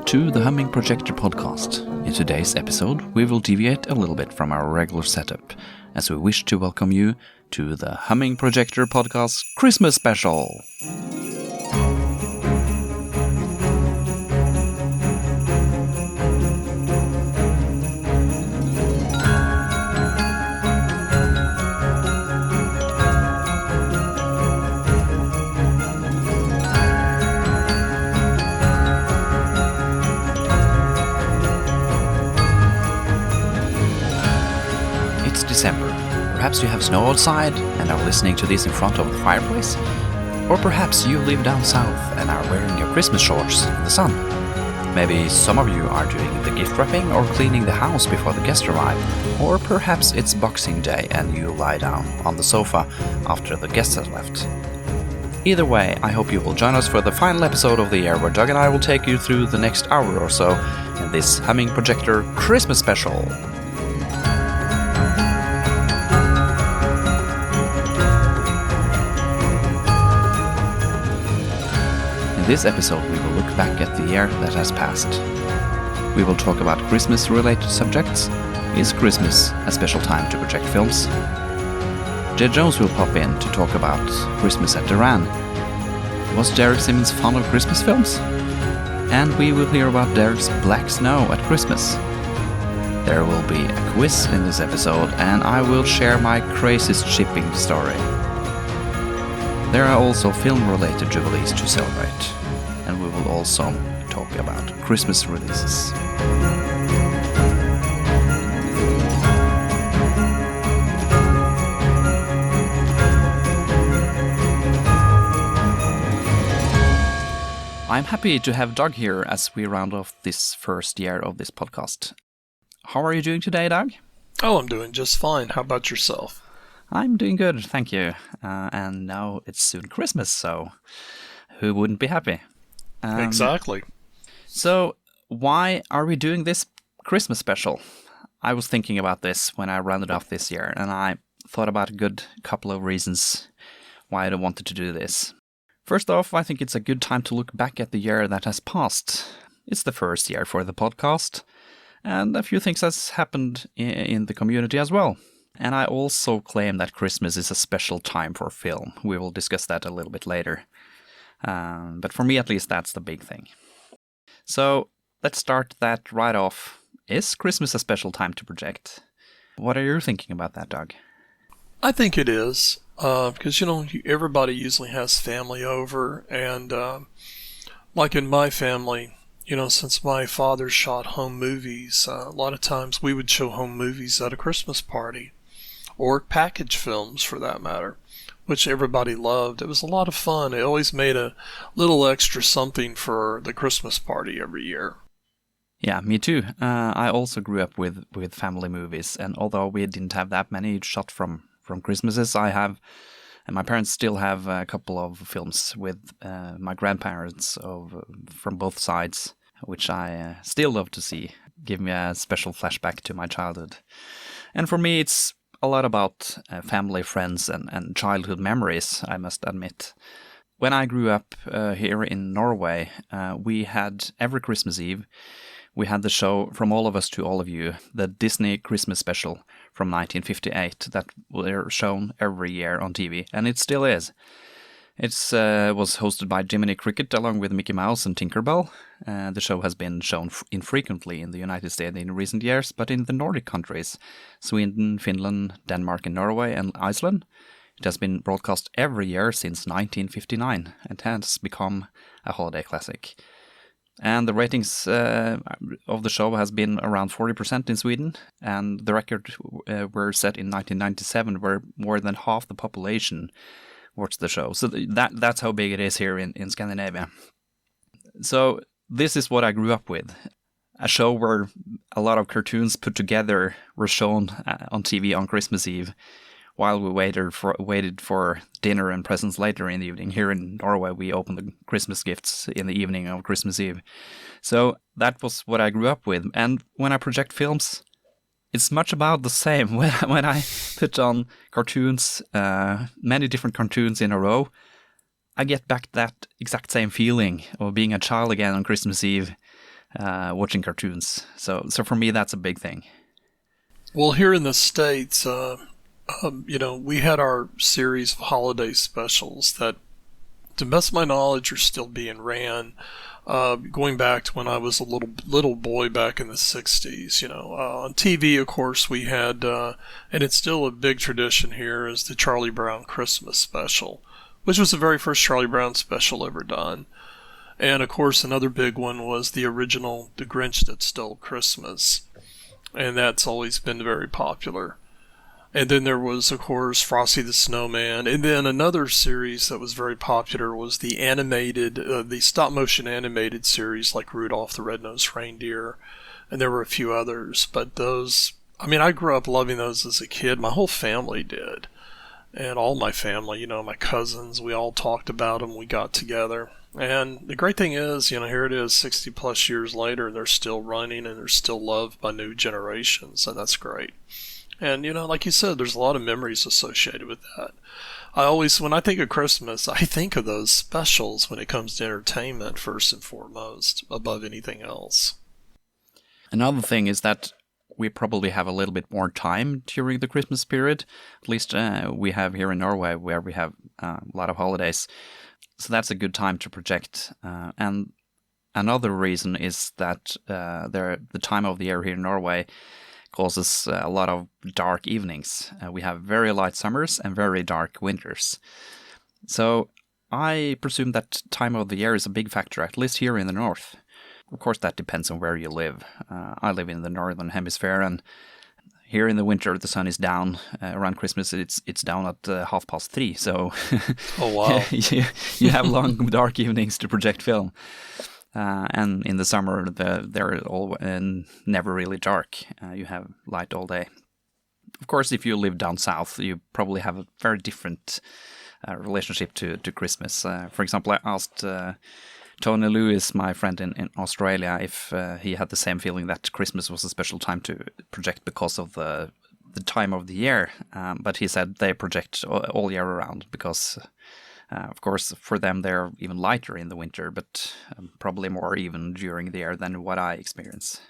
to the Humming Projector Podcast. In today's episode, we will deviate a little bit from our regular setup, as we wish to welcome you to the Humming Projector Podcast Christmas Special. December. Perhaps you have snow outside and are listening to this in front of the fireplace. Or perhaps you live down south and are wearing your Christmas shorts in the sun. Maybe some of you are doing the gift wrapping or cleaning the house before the guests arrive. Or perhaps it's Boxing Day and you lie down on the sofa after the guests have left. Either way, I hope you will join us for the final episode of the year where Doug and I will take you through the next hour or so in this Humming Projector Christmas Special. In this episode, we will look back at the year that has passed. We will talk about Christmas-related subjects. Is Christmas a special time to project films? Ged Jones will pop in to talk about Christmas at Derann. Was Derek Simmonds fond of Christmas films? And we will hear about Derek's Black Snow at Christmas. There will be a quiz in this episode, and I will share my craziest shipping story. There are also film-related jubilees to celebrate, and we will also talk about Christmas releases. I'm happy to have Doug here as we round off this first year of this podcast. How are you doing today, Doug? Oh, I'm doing just fine. How about yourself? I'm doing good, thank you. And now it's soon Christmas, so who wouldn't be happy? Exactly. So why are we doing this Christmas special? I was thinking about this when I rounded off this year, and I thought about a good couple of reasons why I wanted to do this. First off, I think it's a good time to look back at the year that has passed. It's the first year for the podcast, and a few things has happened in the community as well. And I also claim that Christmas is a special time for film. We will discuss that a little bit later. But for me, at least, that's the big thing. So let's start that right off. Is Christmas a special time to project? What are you thinking about that, Doug? I think it is. Because, everybody usually has family over. And like in my family, since my father shot home movies, a lot of times we would show home movies at a Christmas party. Or package films, for that matter, which everybody loved. It was a lot of fun. It always made a little extra something for the Christmas party every year. Yeah, me too. I also grew up with family movies, and although we didn't have that many shot from Christmases, I have, and my parents still have a couple of films with my grandparents from both sides, which I still love to see. Give me a special flashback to my childhood. And for me, it's a lot about family, friends, and childhood memories, I must admit. When I grew up here in Norway, we had every Christmas Eve, we had the show From All of Us to All of You, the Disney Christmas special from 1958 that were shown every year on TV, and it still is. It was hosted by Jiminy Cricket along with Mickey Mouse and Tinkerbell. The show has been shown infrequently in the United States in recent years, but in the Nordic countries, Sweden, Finland, Denmark and Norway and Iceland, it has been broadcast every year since 1959 and has become a holiday classic. And the ratings of the show has been around 40% in Sweden, and the record were set in 1997 where more than half the population watch the show. So that's how big it is here in Scandinavia. So this is what I grew up with. A show where a lot of cartoons put together were shown on TV on Christmas Eve while we waited for dinner and presents later in the evening. Here in Norway, we open the Christmas gifts in the evening of Christmas Eve. So that was what I grew up with. And when I project films, it's much about the same. When I put on cartoons, many different cartoons in a row, I get back that exact same feeling of being a child again on Christmas Eve. watching cartoons. So for me, that's a big thing. Well, here in the States, we had our series of holiday specials that, to the best of my knowledge, are still being ran. Going back to when I was a little boy back in the 60s, on TV, of course, we had, and it's still a big tradition here, is the Charlie Brown Christmas special, which was the very first Charlie Brown special ever done. And, of course, another big one was the original The Grinch That Stole Christmas. And that's always been very popular. And then there was, of course, Frosty the Snowman. And then another series that was very popular was the stop-motion animated series like Rudolph the Red-Nosed Reindeer. And there were a few others. But those, I grew up loving those as a kid. My whole family did. And all my family, my cousins, we all talked about them. We got together. And the great thing is, here it is 60 plus years later, and they're still running and they're still loved by new generations. And that's great. And, like you said, there's a lot of memories associated with that. When I think of Christmas, I think of those specials when it comes to entertainment first and foremost, above anything else. Another thing is that we probably have a little bit more time during the Christmas period. At least we have here in Norway, where we have a lot of holidays. So that's a good time to project. And another reason is that the time of the year here in Norway causes a lot of dark evenings. We have very light summers and very dark winters. So I presume that time of the year is a big factor, at least here in the north. Of course, that depends on where you live. I live in the northern hemisphere, and here in the winter the sun is down. Around Christmas it's down at 3:30. So oh wow, you have long dark evenings to project film. And in the summer, they're all never really dark. You have light all day. Of course, if you live down south, you probably have a very different relationship to Christmas. For example, I asked Tony Lewis, my friend in Australia, if he had the same feeling that Christmas was a special time to project because of the time of the year. But he said they project all year around because... of course, for them, they're even lighter in the winter, but probably more even during the year than what I experience.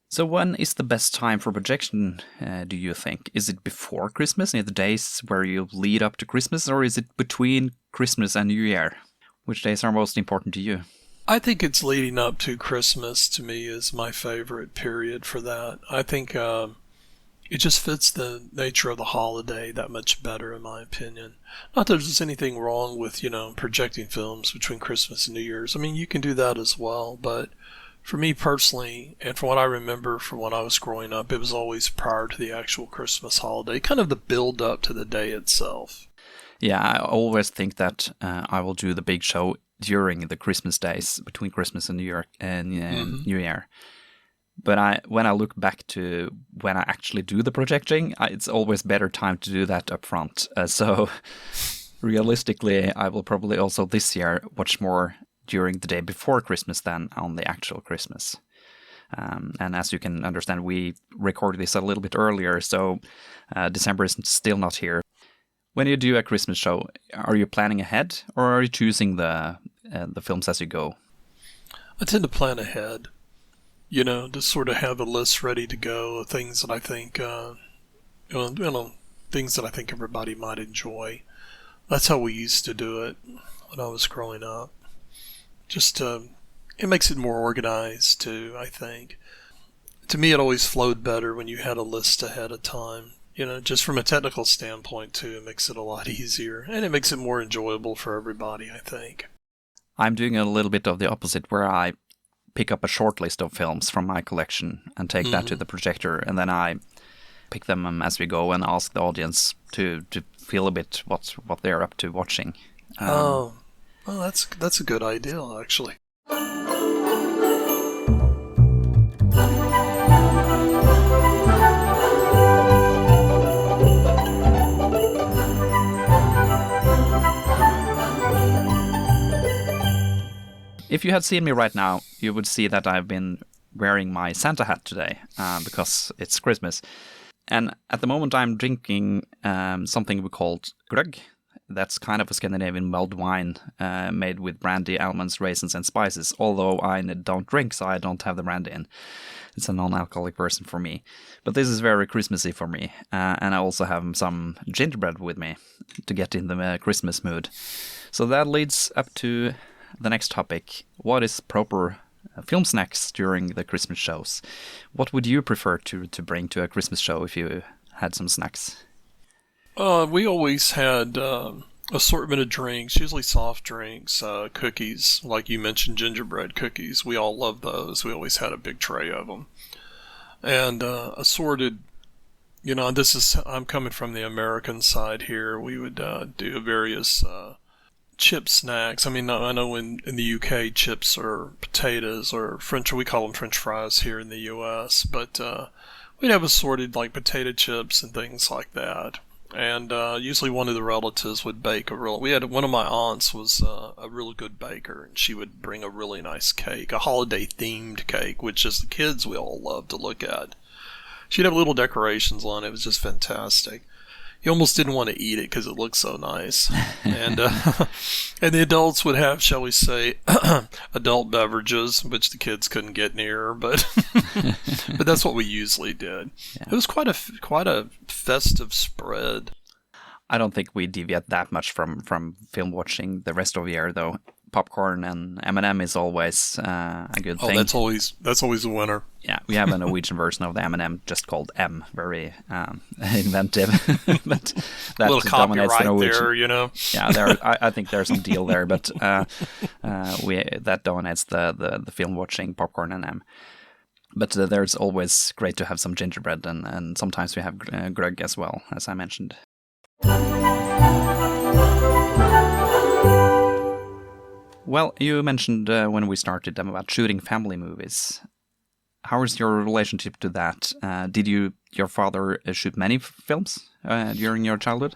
So when is the best time for projection, do you think? Is it before Christmas, in the days where you lead up to Christmas, or is it between Christmas and New Year? Which days are most important to you? I think it's leading up to Christmas, to me, is my favorite period for that. I think it just fits the nature of the holiday that much better, in my opinion. Not that there's anything wrong with, projecting films between Christmas and New Year's. You can do that as well, but for me personally, and from what I remember from when I was growing up, it was always prior to the actual Christmas holiday, kind of the build up to the day itself. Yeah, I always think that I will do the big show during the Christmas days, between Christmas and New Year. New Year. But when I look back to when I actually do the projecting, it's always better time to do that up front. So realistically, I will probably also this year watch more during the day before Christmas than on the actual Christmas. And as you can understand, we recorded this a little bit earlier, so December is still not here. When you do a Christmas show, are you planning ahead, or are you choosing the films as you go? I tend to plan ahead. To sort of have a list ready to go of things that I think, things that I think everybody might enjoy. That's how we used to do it when I was growing up. Just, it makes it more organized too, I think. To me, it always flowed better when you had a list ahead of time. Just from a technical standpoint too, it makes it a lot easier, and it makes it more enjoyable for everybody, I think. I'm doing a little bit of the opposite, where I pick up a short list of films from my collection and take that to the projector, and then I pick them as we go and ask the audience to feel a bit what they're up to watching. That's a good idea, actually. If you had seen me right now, you would see that I've been wearing my Santa hat today because it's Christmas. And at the moment I'm drinking something we call glögg. that's kind of a Scandinavian mulled wine made with brandy, almonds, raisins, and spices. Although I don't drink, so I don't have the brandy in. It's a non-alcoholic version for me. But this is very Christmassy for me. And I also have some gingerbread with me to get in the Christmas mood. So that leads up to the next topic. What is proper film snacks during the Christmas shows? What would you prefer to bring to a Christmas show if you had some snacks? We always had assortment of drinks, usually soft drinks, cookies, like you mentioned, gingerbread cookies. We all love those. We always had a big tray of them. And assorted, I'm coming from the American side here. We would do various chip snacks. I mean, I know in the UK, chips are potatoes or we call them French fries here in the US, but we'd have assorted like potato chips and things like that. And usually one of the relatives would bake one of my aunts was a really good baker, and she would bring a really nice cake, a holiday themed cake, which as the kids we all loved to look at. She'd have little decorations on it. It was just fantastic. You almost didn't want to eat it because it looked so nice. And and the adults would have, shall we say, adult beverages, which the kids couldn't get near, but but that's what we usually did. Yeah. It was quite a festive spread. I don't think we deviate that much from film watching the rest of the year, though. Popcorn and M&M is always a good thing. Oh, that's always a winner. Yeah, we have a Norwegian version of the M&M just called M, very inventive. But that little dominates the Norwegian. There, you know. Yeah, I think there's some deal there, but that dominates the film watching popcorn and M. But there's always great to have some gingerbread, and sometimes we have grug as well, as I mentioned. Well, you mentioned when we started about shooting family movies. How is your relationship to that? Did your father shoot many films during your childhood?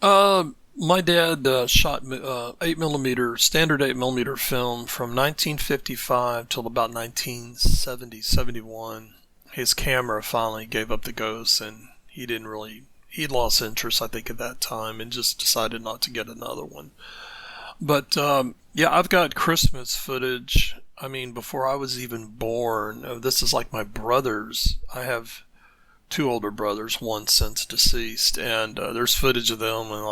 My dad shot 8mm, standard 8mm film from 1955 till about 1970, 71. His camera finally gave up the ghost, and he'd lost interest, I think, at that time, and just decided not to get another one. But, yeah, I've got Christmas footage. I mean, before I was even born. This is like my brothers. I have 2 older brothers, one since deceased, and there's footage of them and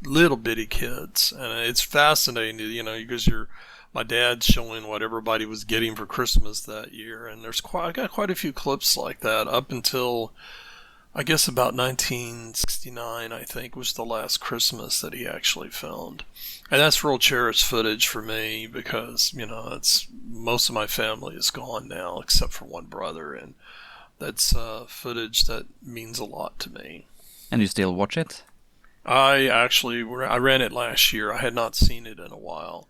little bitty kids, and it's fascinating, because my dad's showing what everybody was getting for Christmas that year, and I got quite a few clips like that up until I guess about 1969, I think, was the last Christmas that he actually filmed. And that's real cherished footage for me because, it's most of my family is gone now except for one brother, and that's footage that means a lot to me. And you still watch it? I ran it last year. I had not seen it in a while.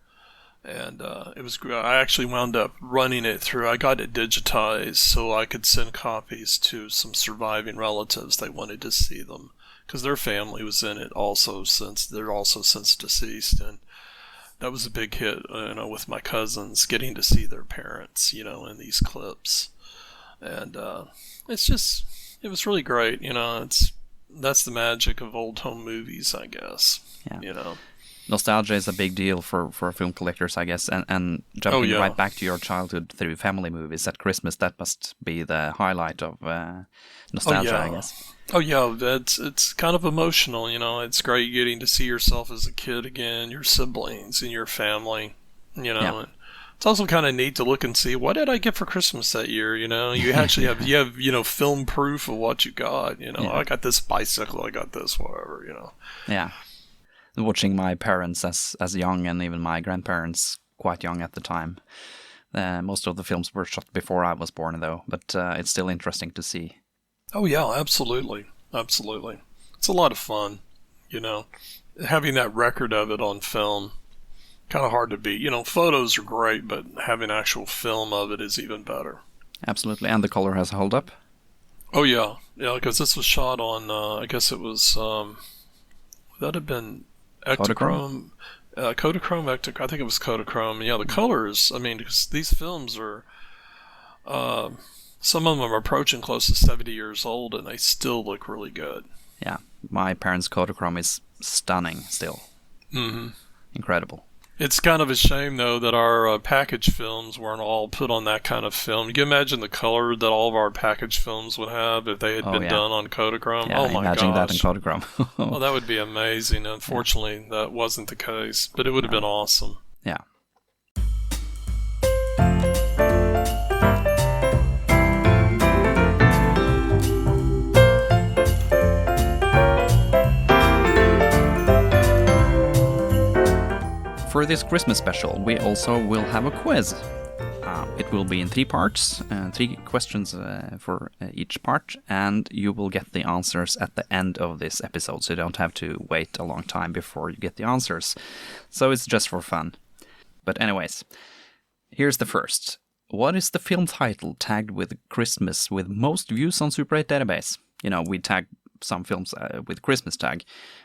And I actually wound up running it through. I got it digitized so I could send copies to some surviving relatives. They wanted to see them because their family was in it they're also since deceased. And that was a big hit, with my cousins getting to see their parents, in these clips. And it was really great. That's the magic of old home movies, I guess. Yeah. Nostalgia is a big deal for film collectors, I guess, and jumping right back to your childhood through family movies at Christmas, that must be the highlight of nostalgia, I guess. Oh yeah, it's kind of emotional, it's great getting to see yourself as a kid again, your siblings and your family, Yeah. And it's also kind of neat to look and see, what did I get for Christmas that year, You actually have film proof of what you got, Yeah. I got this bicycle, I got this, whatever, Yeah. Watching my parents as young, and even my grandparents quite young at the time. Most of the films were shot before I was born, though, but it's still interesting to see. Oh yeah, absolutely. Absolutely. It's a lot of fun, having that record of it on film, kind of hard to beat. Photos are great, but having actual film of it is even better. Absolutely, and the color has held up? Oh yeah, because this was shot on, I guess it was, that had been Ektachrome, Kodachrome, I think it was Kodachrome. Yeah, the colors, because these films are, some of them are approaching close to 70 years old, and they still look really good. Yeah, my parents' Kodachrome is stunning still. Mm-hmm. Incredible. It's kind of a shame, though, that our package films weren't all put on that kind of film. You can imagine the color that all of our package films would have if they had been done on Kodachrome. Yeah, oh my imagine gosh. that in Kodachrome. Oh, that would be amazing. Unfortunately, that wasn't the case, but it would have been awesome. Yeah. For this Christmas special, we also will have a quiz. It will be in 3 parts, 3 questions for each part, and you will get the answers at the end of this episode, so you don't have to wait a long time before you get the answers. So it's just for fun. But anyways, here's the first. What is the film title tagged with Christmas with most views on Super 8 database? You know, we tag some films with Christmas tag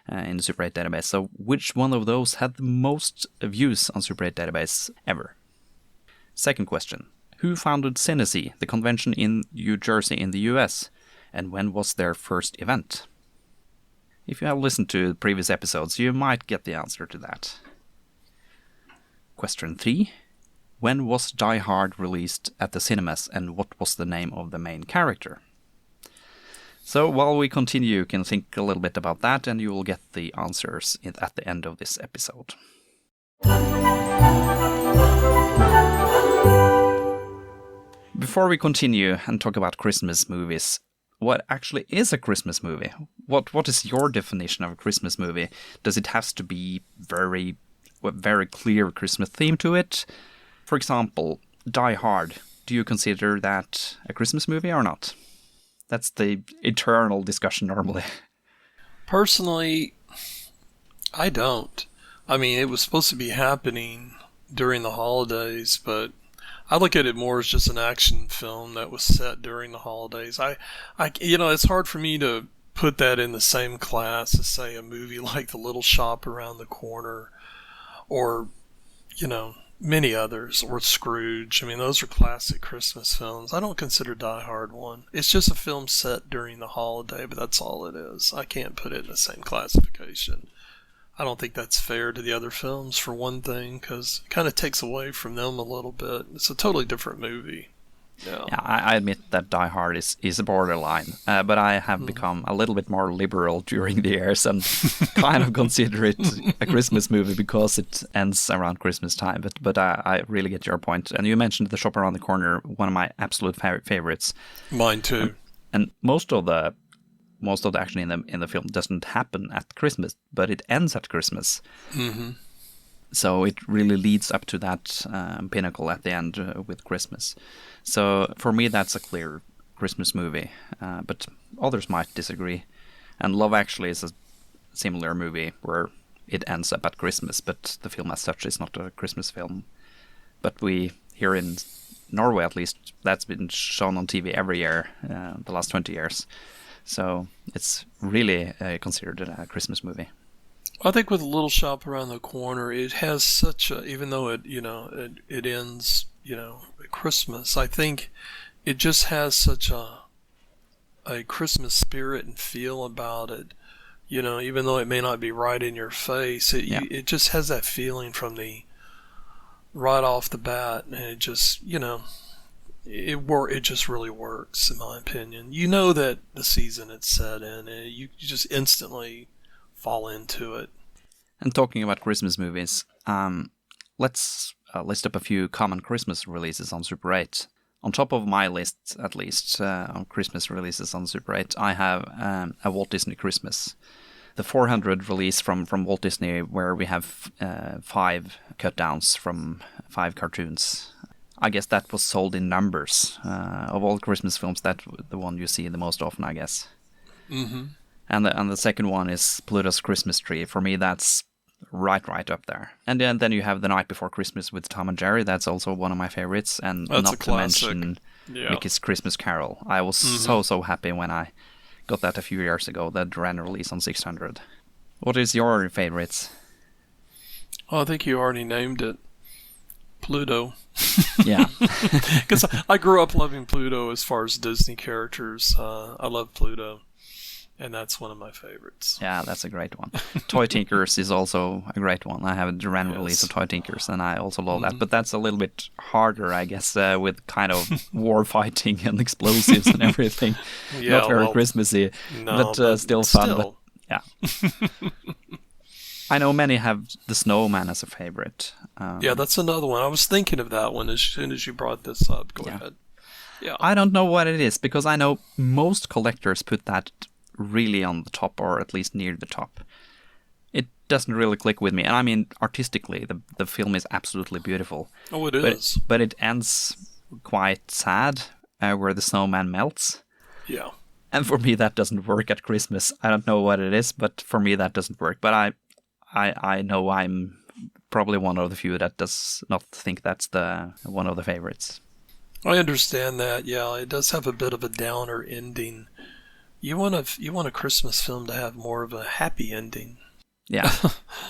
in the Super 8 database. So which one of those had the most views on Super 8 database ever? Second question. Who founded Synesy, the convention in New Jersey in the US? And when was their first event? If you have listened to previous episodes, you might get the answer to that. Question 3. When was Die Hard released at the cinemas, and what was the name of the main character? So while we continue, you can think a little bit about that, and you will get the answers at the end of this episode. Before we continue and talk about Christmas movies, what actually is a Christmas movie? What is your definition of a Christmas movie? Does it have to be very clear Christmas theme to it? For example, Die Hard. Do you consider that a Christmas movie or not? That's the eternal discussion normally. Personally, I don't. I mean, it was supposed to be happening during the holidays, but I look at it more as just an action film that was set during the holidays. It's hard for me to put that in the same class as, say, a movie like The Little Shop Around the Corner, or, many others, or Scrooge. I mean, those are classic Christmas films. I don't consider Die Hard one. It's just a film set during the holiday, but that's all it is. I can't put it in the same classification. I don't think that's fair to the other films, for one thing, because it kind of takes away from them a little bit. It's a totally different movie. Yeah, I admit that Die Hard is a borderline, but I have become a little bit more liberal during the years and kind of consider it a Christmas movie because it ends around Christmas time. But I really get your point. And you mentioned The Shop Around the Corner, one of my absolute favorites. Mine too. And most of the action in the film doesn't happen at Christmas, but it ends at Christmas. Mm-hmm. So it really leads up to that pinnacle at the end with Christmas. So for me, that's a clear Christmas movie. But others might disagree. And Love Actually is a similar movie where it ends up at Christmas, but the film as such is not a Christmas film. But we, here in Norway at least, that's been shown on TV every year the last 20 years. So it's really considered a Christmas movie. I think with Little Shop Around the Corner, it has such a, even though it ends, at Christmas, I think it just has such a Christmas spirit and feel about it. Even though it may not be right in your face, it just has that feeling from right off the bat, and it just, it just really works, in my opinion. You know that the season it's set in, and you just instantly fall into it. And talking about Christmas movies, let's list up a few common Christmas releases on Super 8. On top of my list, at least, on Christmas releases on Super 8, I have a Walt Disney Christmas. The 400 release from Walt Disney, where we have 5 cut downs from 5 cartoons. I guess that was sold in numbers. Of all Christmas films, that's the one you see the most often, I guess. Mm-hmm. And the second one is Pluto's Christmas Tree. For me, that's right up there. And then you have The Night Before Christmas with Tom and Jerry. That's also one of my favorites. And that's not to mention Mickey's Christmas Carol. I was so happy when I got that a few years ago, the Derann release on 600. What is your favorites? Oh, I think you already named it. Pluto. Yeah. Because I grew up loving Pluto as far as Disney characters. I love Pluto. and that's one of my favorites. Yeah, that's a great one. Toy Tinkers is also a great one. I have a Derann release of Toy Tinkers, and I also love that. But that's a little bit harder, I guess, with kind of war fighting and explosives and everything. Not very Christmassy, no, but still fun. But, yeah. I know many have The Snowman as a favorite. Yeah, that's another one. I was thinking of that one as soon as you brought this up. Go ahead. Yeah. I don't know what it is, because I know most collectors put that really on the top, or at least near the top. It doesn't really click with me. And I mean, artistically, the film is absolutely beautiful. Oh, it is. But it ends quite sad, where the snowman melts. Yeah. And for me, that doesn't work at Christmas. I don't know what it is, but for me, that doesn't work. But I know I'm probably one of the few that does not think that's one of the favorites. I understand that. Yeah, it does have a bit of a downer ending. You want a Christmas film to have more of a happy ending. Yeah.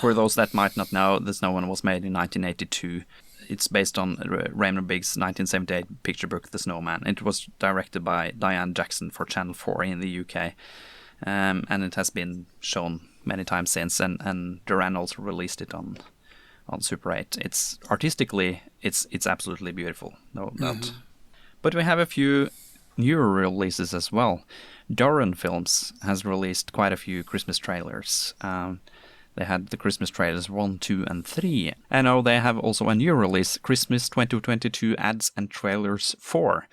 For those that might not know, The Snowman was made in 1982. It's based on Raymond Biggs' 1978 picture book, The Snowman. It was directed by Diane Jackson for Channel 4 in the UK. And it has been shown many times since, and Derann also released it on Super 8. It's artistically, it's absolutely beautiful, no doubt. But we have a few newer releases as well. Derann Films has released quite a few Christmas trailers. They had the Christmas trailers 1, 2, and 3. And now they have also a new release, Christmas 2022 Ads and Trailers 4.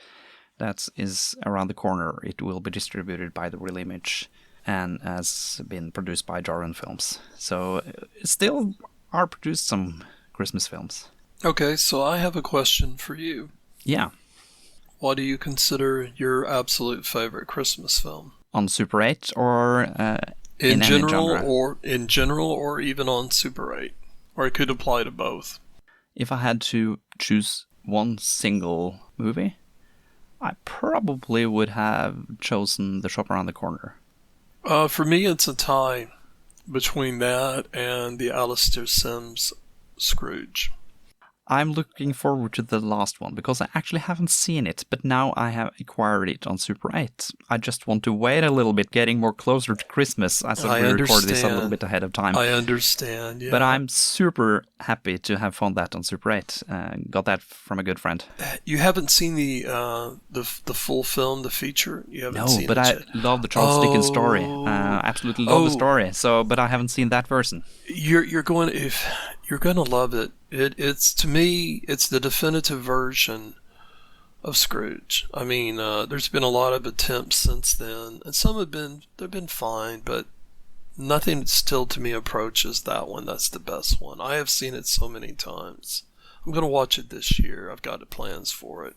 That is around the corner. It will be distributed by the Real Image and has been produced by Derann Films. So still are produced some Christmas films. Okay, so I have a question for you. Yeah. What do you consider your absolute favorite Christmas film? On Super 8 or in general, or even on Super 8? Or it could apply to both. If I had to choose one single movie, I probably would have chosen The Shop Around the Corner. For me, it's a tie between that and the Alastair Sims Scrooge. I'm looking forward to the last one, because I actually haven't seen it, but now I have acquired it on Super 8. I just want to wait a little bit, getting more closer to Christmas, as we record this a little bit ahead of time. I understand, yeah. But I'm super happy to have found that on Super 8. Got that from a good friend. You haven't seen the full film, the feature? You haven't seen but I love the Charles Dickens story. Absolutely love the story. But I haven't seen that version. You're going to love it. It's to me, it's the definitive version of Scrooge. I mean, there's been a lot of attempts since then, and some they've been fine, but nothing still to me approaches that one. That's the best one. I have seen it so many times. I'm going to watch it this year. I've got plans for it.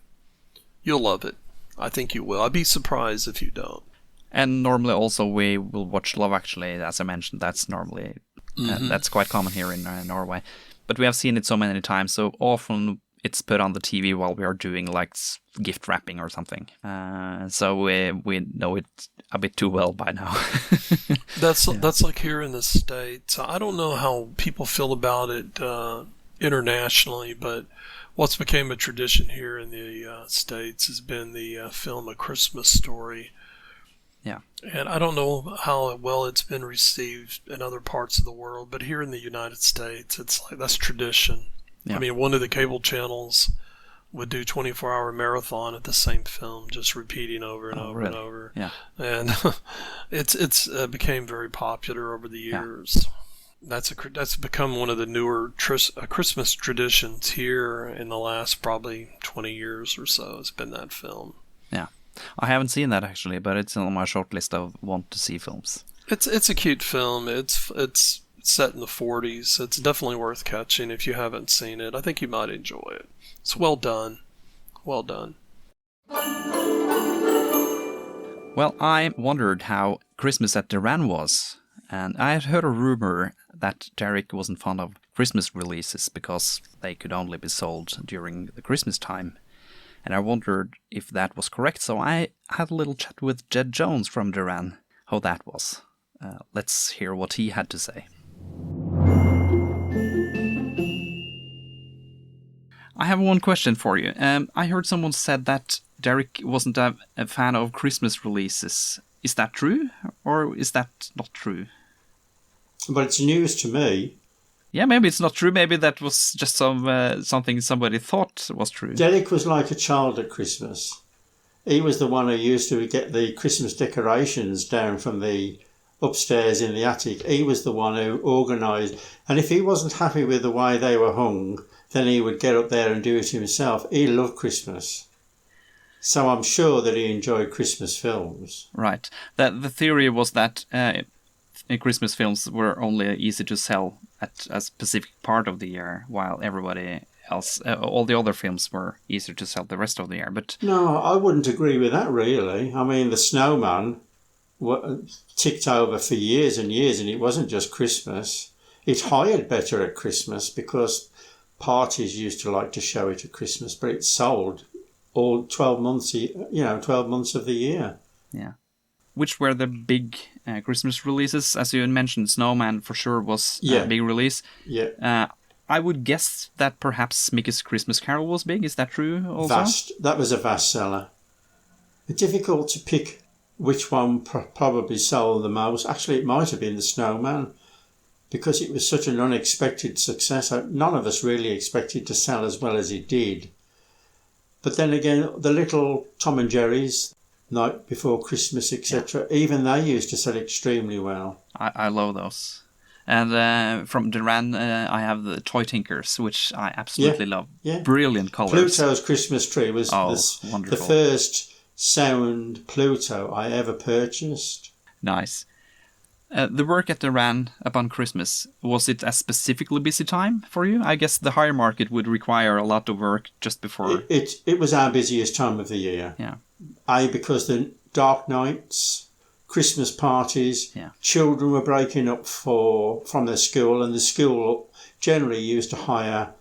You'll love it. I think you will. I'd be surprised if you don't. And normally also we will watch Love Actually, as I mentioned. That's normally that's quite common here in Norway. But we have seen it so many times, so often it's put on the TV while we are doing like gift wrapping or something. So we know it a bit too well by now. That's like here in the States. I don't know how people feel about it internationally, but what's become a tradition here in the States has been the film A Christmas Story. Yeah. And I don't know how well it's been received in other parts of the world, but here in the United States, it's like that's tradition. Yeah. I mean, one of the cable channels would do 24-hour marathon at the same film, just repeating over and over and over. Yeah. And it's became very popular over the years. Yeah. That's become one of the newer Christmas traditions here in the last probably 20 years or so. It's been that film. Yeah. I haven't seen that actually, but it's on my short list of want to see films. It's a cute film. It's set in the 40s. It's definitely worth catching if you haven't seen it. I think you might enjoy it. It's well done. Well done. Well, I wondered how Christmas at Derann was, and I had heard a rumor that Derek wasn't fond of Christmas releases because they could only be sold during the Christmas time. And I wondered if that was correct, so I had a little chat with Ged Jones from Derann, how that was. Let's hear what he had to say. I have one question for you. I heard someone said that Derek wasn't a fan of Christmas releases. Is that true? Or is that not true? But it's news to me. Yeah, maybe it's not true. Maybe that was just something somebody thought was true. Derek was like a child at Christmas. He was the one who used to get the Christmas decorations down from the upstairs in the attic. He was the one who organised. And if he wasn't happy with the way they were hung, then he would get up there and do it himself. He loved Christmas. So I'm sure that he enjoyed Christmas films. Right. The theory was that Christmas films were only easy to sell at a specific part of the year, while everybody else, all the other films were easier to sell the rest of the year. But no, I wouldn't agree with that, really. I mean, The Snowman ticked over for years and years, and it wasn't just Christmas. It hired better at Christmas because parties used to like to show it at Christmas, but it sold all 12 months, 12 months of the year. Yeah. Which were the big Christmas releases? As you mentioned, Snowman for sure was a big release. Yeah. I would guess that perhaps Mickey's Christmas Carol was big. Is that true also? That was a vast seller. It's difficult to pick which one probably sold the most. Actually, it might have been The Snowman because it was such an unexpected success. None of us really expected to sell as well as it did. But then again, the little Tom and Jerry's, Night Before Christmas, etc., even they used to sell extremely well. I love those. And from Derann, I have the Toy Tinkers, which I absolutely love. Yeah. Brilliant colours. Pluto's Christmas Tree was the first sound Pluto I ever purchased. Nice. The work at Derann upon Christmas, was it a specifically busy time for you? I guess the hire market would require a lot of work just before. It was our busiest time of the year. Yeah. Because the dark nights, Christmas parties, children were breaking up from their school, and the school generally used to hire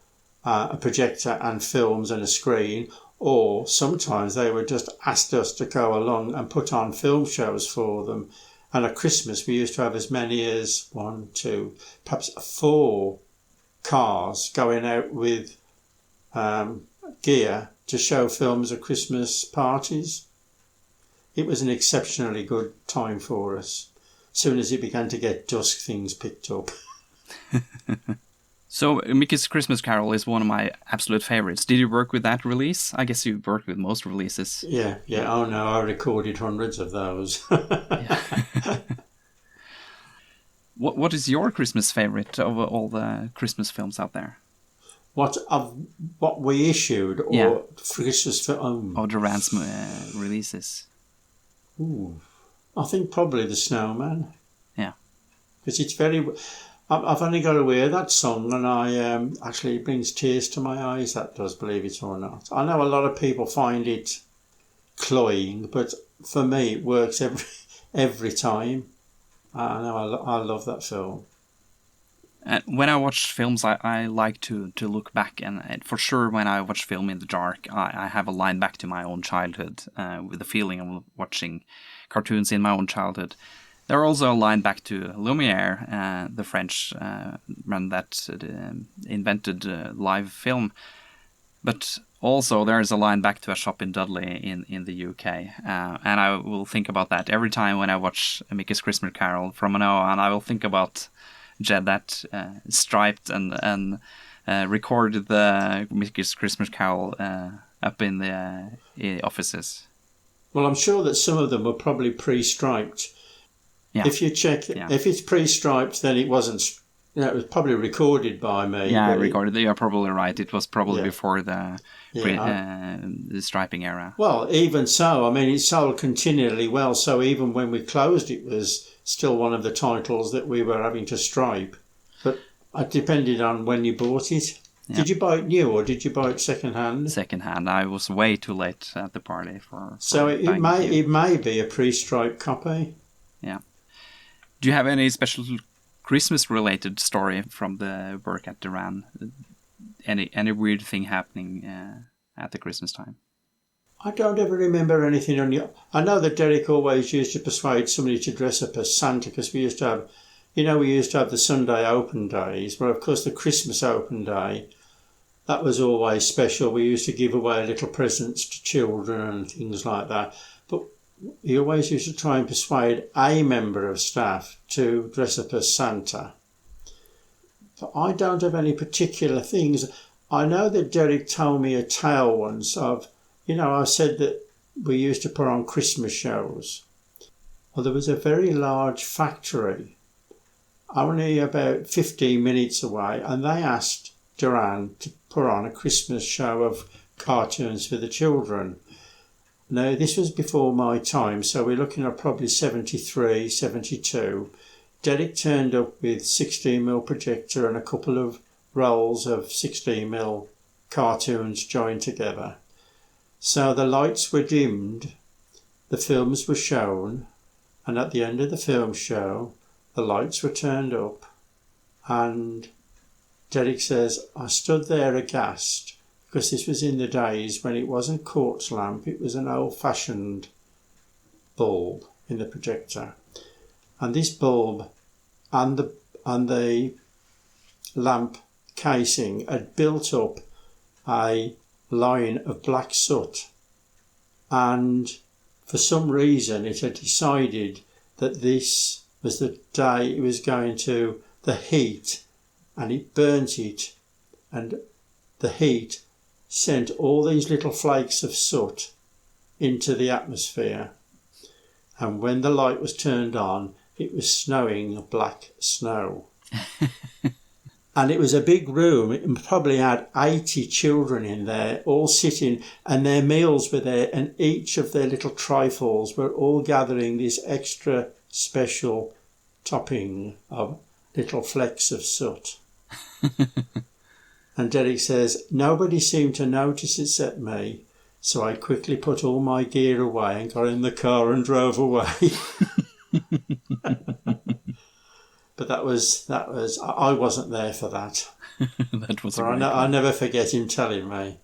a projector and films and a screen, or sometimes they would just ask us to go along and put on film shows for them. And at Christmas, we used to have as many as 1, 2, perhaps 4 cars going out with gear to show films at Christmas parties. It was an exceptionally good time for us. As soon as it began to get dusk, things picked up. So, Mickey's Christmas Carol is one of my absolute favorites. Did you work with that release? I guess you worked with most releases. Yeah. Oh no, I recorded hundreds of those. What is your Christmas favorite of all the Christmas films out there? What we issued, or Christmas film? Or Derann's releases. Ooh, I think probably The Snowman. Yeah, because it's very. I've only got to hear that song, and actually it brings tears to my eyes. That does, believe it or not. I know a lot of people find it cloying, but for me it works every time. I know I love that film. When I watch films, I like to look back, and for sure when I watch film in the dark, I have a line back to my own childhood with the feeling of watching cartoons in my own childhood. There are also a line back to Lumière, the French man that invented live film. But also there is a line back to a shop in Dudley in the UK. And I will think about that every time when I watch Mickey's Christmas Carol from now on. I will think about Ged that striped and recorded the Mickey's Christmas Carol up in the offices. Well, I'm sure that some of them were probably pre-striped. Yeah. If you check, if it's pre-striped, then it wasn't. It was probably recorded by me. Yeah, recorded. You're probably right. It was probably before the striping era. Well, even so, I mean, it sold continually well. So even when we closed, it was still one of the titles that we were having to stripe. But it depended on when you bought it. Yeah. Did you buy it new or did you buy it second hand? Second hand. I was way too late at the party for so it may be a pre-striped copy. Yeah. Do you have any special Christmas-related story from the work at Derann? Any weird thing happening at the Christmas time? I don't ever remember anything I know that Derek always used to persuade somebody to dress up as Santa, because we used to have, the Sunday open days, but of course the Christmas open day, that was always special. We used to give away little presents to children and things like that. But he always used to try and persuade a member of staff to dress up as Santa. But I don't have any particular things. I know that Derek told me a tale once of, I said that we used to put on Christmas shows. Well, there was a very large factory only about 15 minutes away, and they asked Derann to put on a Christmas show of cartoons for the children. Now, this was before my time, so we're looking at probably 73, 72. Derek turned up with 16mm projector and a couple of rolls of 16mm cartoons joined together. So the lights were dimmed, the films were shown, and at the end of the film show, the lights were turned up, and Derek says, I stood there aghast, because this was in the days when it wasn't quartz lamp, it was an old-fashioned bulb in the projector. And this bulb and the lamp casing had built up a line of black soot, and for some reason it had decided that this was the day it was going to the heat, and it burnt it, and the heat sent all these little flakes of soot into the atmosphere, and when the light was turned on, it was snowing black snow. And it was a big room. It probably had 80 children in there, all sitting, and their meals were there, and each of their little trifles were all gathering this extra special topping of little flecks of soot. And Derek says, nobody seemed to notice except me, so I quickly put all my gear away and got in the car and drove away. But that was I wasn't there for that. That was. I never forget him telling me.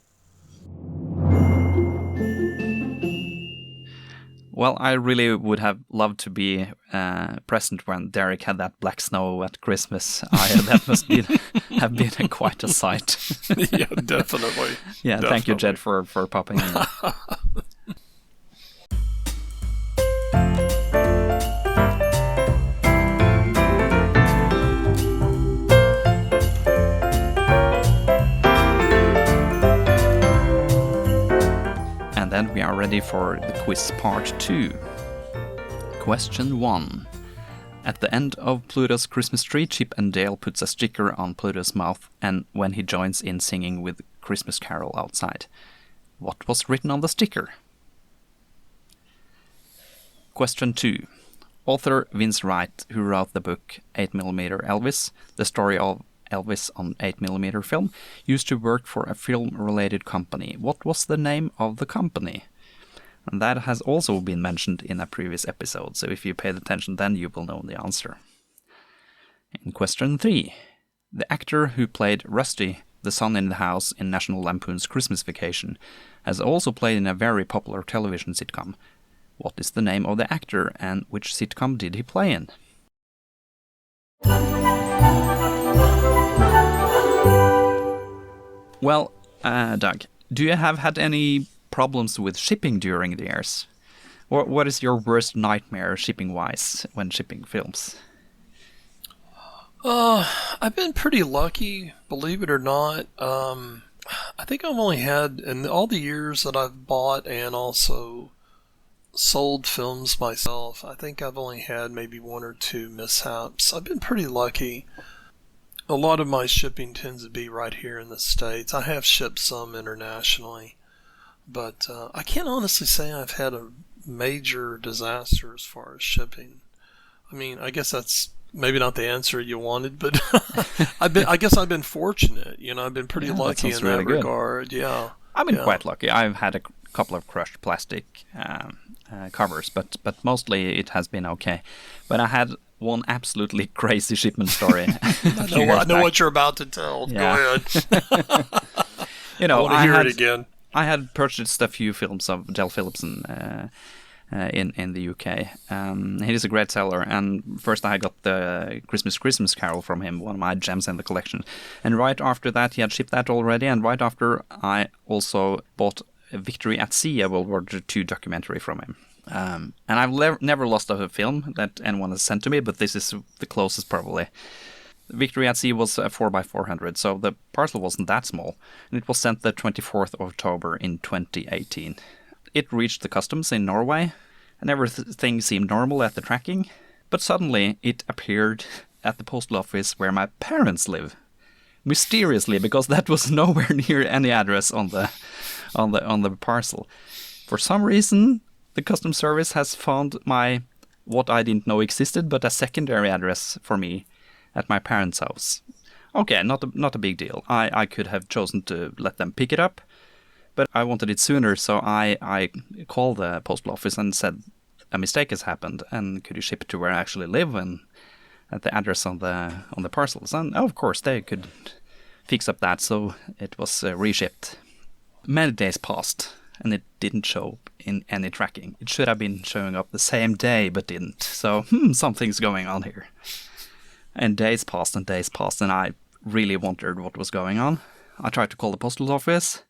Well, I really would have loved to be present when Derek had that black snow at Christmas. That must have been quite a sight. Yeah, definitely. Yeah, definitely. Thank you, Ged, for popping in. And then we are ready for the quiz part 2. Question 1. At the end of Pluto's Christmas tree, Chip and Dale puts a sticker on Pluto's mouth, and when he joins in singing with Christmas Carol outside. What was written on the sticker? Question 2. Author Vince Wright, who wrote the book 8mm Elvis, the story of Elvis on 8mm film, used to work for a film-related company. What was the name of the company? And that has also been mentioned in a previous episode, so if you paid attention then you will know the answer. In question 3. The actor who played Rusty, the son in the house in National Lampoon's Christmas Vacation, has also played in a very popular television sitcom. What is the name of the actor, and which sitcom did he play in? Well, Doug, do you have had any problems with shipping during the years? Or what is your worst nightmare shipping-wise when shipping films? I've been pretty lucky, believe it or not. I think I've only had, in all the years that I've bought and also sold films myself, I think I've only had maybe 1 or 2 mishaps. I've been pretty lucky. A lot of my shipping tends to be right here in the States. I have shipped some internationally, but I can't honestly say I've had a major disaster as far as shipping. I mean, I guess that's maybe not the answer you wanted, but I guess I've been fortunate. I've been pretty lucky in that regard. Yeah, I've been quite lucky. I've had a couple of crushed plastic covers, but mostly it has been okay. But I had one absolutely crazy shipment story. I know what you're about to tell. Yeah. Go ahead. I want to hear it again. I had purchased a few films of Del Phillipson in the UK. He is a great seller, and first I got the Christmas Carol from him, one of my gems in the collection. And right after that, he had shipped that already, and right after I also bought Victory at Sea, a World War II documentary from him. And I've never lost a film that anyone has sent to me, but this is the closest probably. Victory at Sea was a 4x400, so the parcel wasn't that small, and it was sent the 24th of October in 2018. It reached the customs in Norway, and everything seemed normal at the tracking, but suddenly it appeared at the postal office where my parents live. Mysteriously, because that was nowhere near any address on the parcel. For some reason, the customs service has found what I didn't know existed, but a secondary address for me at my parents' house. Okay, not a big deal. I could have chosen to let them pick it up, but I wanted it sooner, so I called the postal office and said a mistake has happened, and could you ship it to where I actually live and at the address on the parcels? And of course they could fix up that, so it was reshipped. Many days passed, and it didn't show in any tracking. It should have been showing up the same day, but didn't. So something's going on here. And days passed, and I really wondered what was going on. I tried to call the postal office,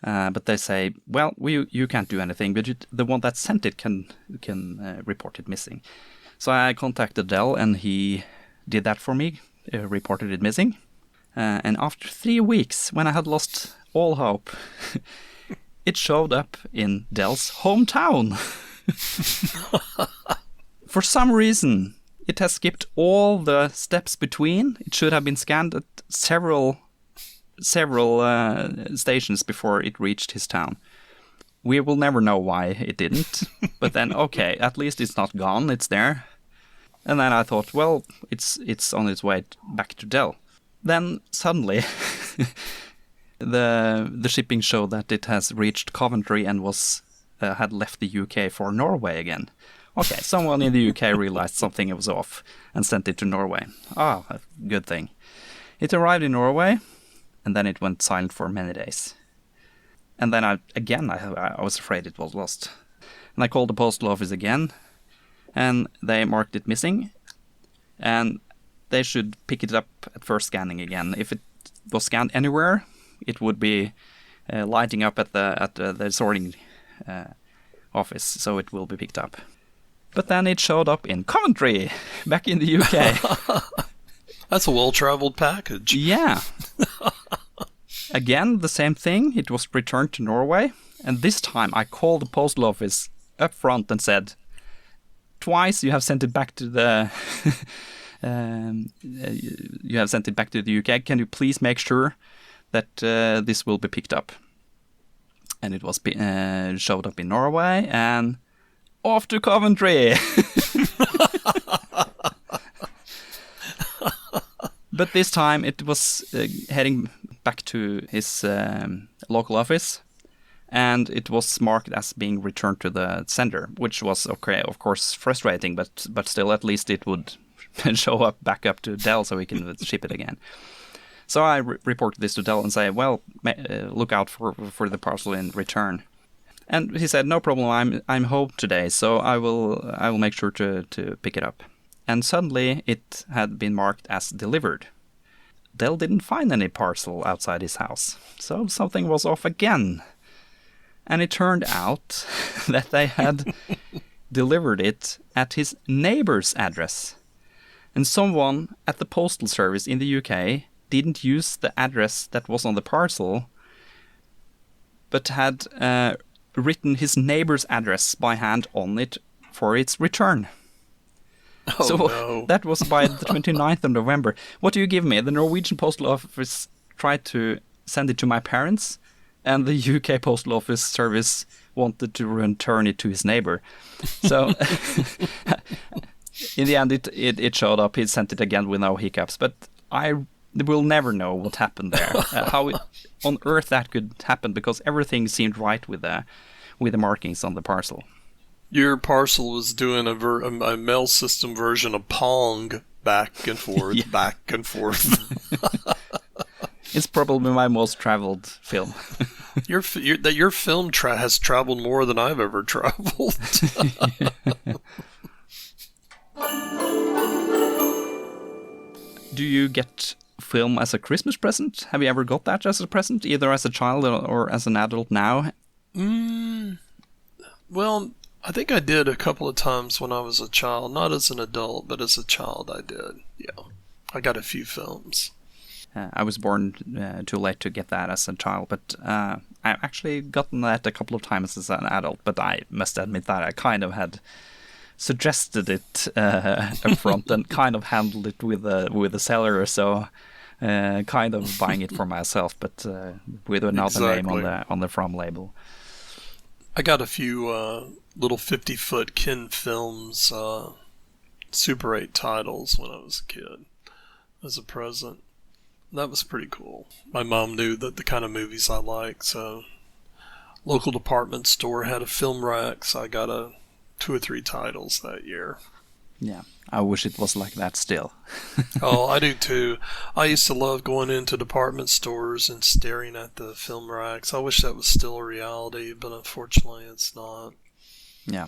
but they say, well, you can't do anything, but the one that sent it can report it missing. So I contacted Dell, and he did that for me, reported it missing. And after 3 weeks, when I had lost all hope, it showed up in Dell's hometown. For some reason, it has skipped all the steps between. It should have been scanned at several stations before it reached his town. We will never know why it didn't. But then, okay, at least it's not gone. It's there. And then I thought, well, it's on its way back to Dell. Then suddenly, the shipping showed that it has reached Coventry and had left the UK for Norway again. Okay, someone in the UK realized something was off and sent it to Norway. Ah, a good thing. It arrived in Norway, and then it went silent for many days. And then I was afraid it was lost. And I called the postal office again, and they marked it missing, and they should pick it up at first scanning again. If it was scanned anywhere, it would be lighting up at the sorting office, so it will be picked up. But then it showed up in Coventry, back in the UK. That's a well-traveled package. Yeah. Again, the same thing. It was returned to Norway, and this time I called the postal office up front and said, twice you have sent it back to the UK. Can you please make sure that this will be picked up? And it was showed up in Norway, and off to Coventry. But this time it was heading back to his local office, and it was marked as being returned to the sender, which was okay, of course, frustrating, but still, at least it would show up back up to Dell so we can ship it again. So I reported this to Dell and say, well, look out for the parcel in return. And he said, no problem, I'm home today, so I will make sure to pick it up. And suddenly it had been marked as delivered. Dell didn't find any parcel outside his house, so something was off again. And it turned out that they had delivered it at his neighbor's address. And someone at the postal service in the UK didn't use the address that was on the parcel, but had written his neighbor's address by hand on it for its return. Oh, so no. That was by the 29th of November. What do you give me? The Norwegian Postal Office tried to send it to my parents, and the UK Postal Office service wanted to return it to his neighbor. So in the end, it showed up. He sent it again with no hiccups. But I will never know what happened there. How on earth that could happen, because everything seemed right with the markings on the parcel. Your parcel was doing a mail system version of Pong, back and forth, Yeah. back and forth. It's probably my most traveled film. Your film has traveled more than I've ever traveled. Do you get film as a Christmas present? Have you ever got that as a present, either as a child or as an adult now? Well, I think I did a couple of times when I was a child. Not as an adult, but as a child I did. Yeah. I got a few films. I was born too late to get that as a child, but I've actually gotten that a couple of times as an adult, but I must admit that I kind of had suggested it up front and kind of handled it with the seller, so kind of buying it for myself, but with another name on the From label. I got a few little 50-foot Ken Films Super 8 titles when I was a kid as a present. That was pretty cool. My mom knew that the kind of movies I like, so local department store had a film rack, so I got 2 or 3 titles that year. Yeah, I wish it was like that still. Oh, I do too. I used to love going into department stores and staring at the film racks. I wish that was still a reality, but unfortunately it's not. Yeah.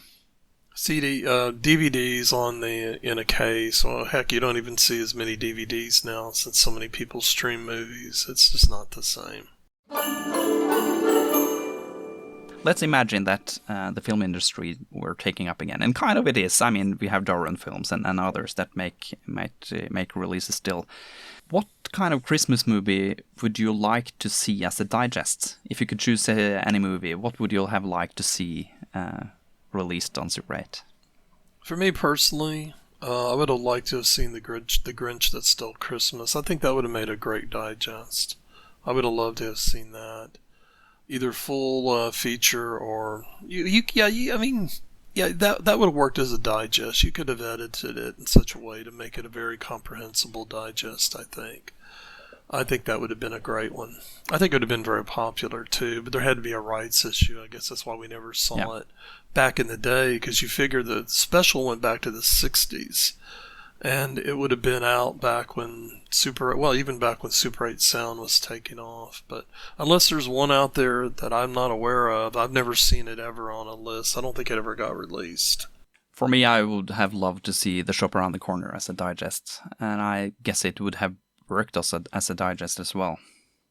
DVDs in a case. Well, heck, you don't even see as many DVDs now since so many people stream movies. It's just not the same. Let's imagine that the film industry were taking up again, and kind of it is. I mean, we have Derann films and others that make releases still. What kind of Christmas movie would you like to see as a digest? If you could choose any movie, what would you have liked to see released on Super 8? For me personally, I would have liked to have seen The Grinch That Stole Christmas. I think that would have made a great digest. I would have loved to have seen that. Either full feature or that would have worked as a digest. You could have edited it in such a way to make it a very comprehensible digest, I think. I think that would have been a great one. I think it would have been very popular too, but there had to be a rights issue. I guess that's why we never saw it back in the day, because you figure the special went back to the 60s. And it would have been out back when even back when Super 8 sound was taking off. But unless there's one out there that I'm not aware of, I've never seen it ever on a list. I don't think it ever got released. For me, I would have loved to see The Shop Around the Corner as a digest, and I guess it would have worked as a digest as well.